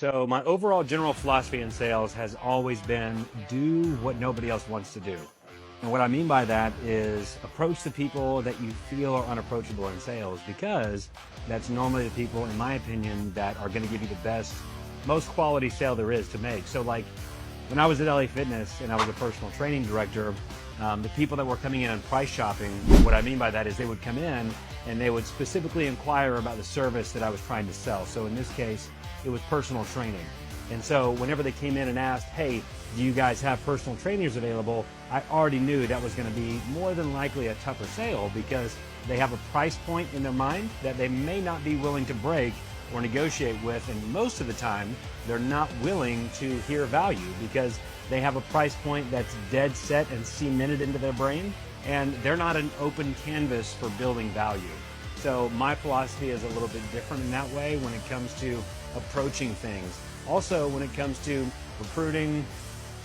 So my overall general philosophy in sales has always been do what nobody else wants to do. And what I mean by that is approach the people that you feel are unapproachable in sales, because that's normally the people, in my opinion, that are going to give you the best, most quality sale there is to make. So like when I was at LA Fitness and I was a personal training director, the people that were coming in on price shopping, what I mean by that is they would come in and they would specifically inquire about the service that I was trying to sell. So in this case, it was personal training. And so whenever they came in and asked, hey, do you guys have personal trainers available? I already knew that was going to be more than likely a tougher sale, because they have a price point in their mind that they may not be willing to break or negotiate with, and most of the time they're not willing to hear value because they have a price point that's dead set and cemented into their brain, and they're not an open canvas for building value. So my philosophy is a little bit different in that way when it comes to approaching things. Also, when it comes to recruiting,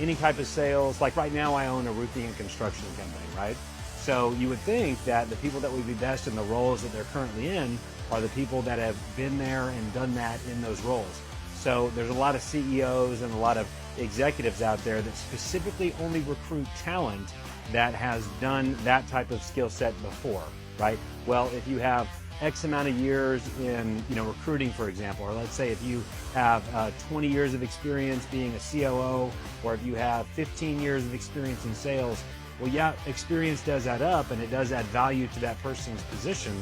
any type of sales, like right now I own a roofing and construction company, right? So you would think that the people that would be best in the roles that they're currently in are the people that have been there and done that in those roles. So there's a lot of CEOs and a lot of executives out there that specifically only recruit talent that has done that type of skill set before, right? Well, if you have X amount of years in recruiting, for example, or let's say if you have 20 years of experience being a COO, or if you have 15 years of experience in sales, well, yeah, experience does add up and it does add value to that person's position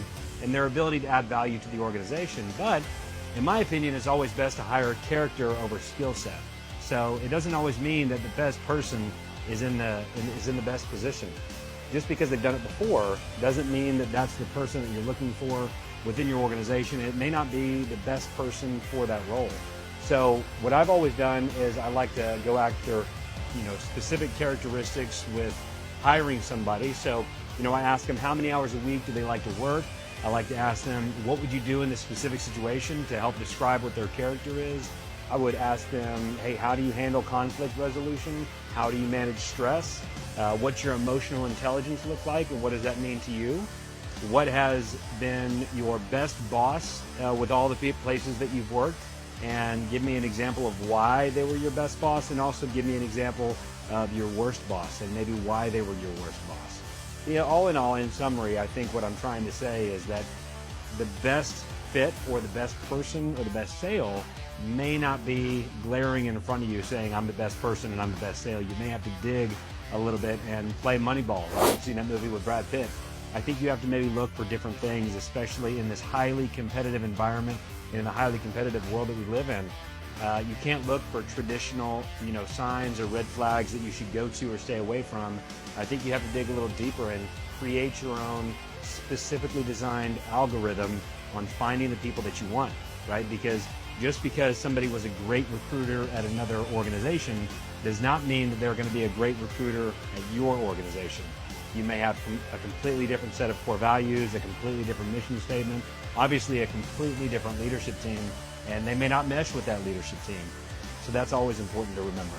and their ability to add value to the organization. But in my opinion, it's always best to hire character over skill set. So it doesn't always mean that the best person is in the best position. Just because they've done it before doesn't mean that that's the person that you're looking for within your organization. It may not be the best person for that role. So what I've always done is I like to go after specific characteristics with hiring somebody. So I ask them how many hours a week do they like to work. I like to ask them, what would you do in this specific situation, to help describe what their character is. I would ask them, hey, how do you handle conflict resolution? How do you manage stress? What's your emotional intelligence look like, and what does that mean to you? What has been your best boss with all the places that you've worked? And give me an example of why they were your best boss, and also give me an example of your worst boss and maybe why they were your worst boss. All in all, in summary, I think what I'm trying to say is that the best fit or the best person or the best sale may not be glaring in front of you saying I'm the best person and I'm the best sale. You may have to dig a little bit and play Moneyball, right? You've seen that movie with Brad Pitt. I think you have to maybe look for different things, especially in this highly competitive environment, in the highly competitive world that we live in. You can't look for traditional, signs or red flags that you should go to or stay away from. I think you have to dig a little deeper and create your own specifically designed algorithm on finding the people that you want, right? Because just because somebody was a great recruiter at another organization does not mean that they're going to be a great recruiter at your organization. You may have a completely different set of core values, a completely different mission statement, obviously a completely different leadership team, and they may not mesh with that leadership team. So that's always important to remember.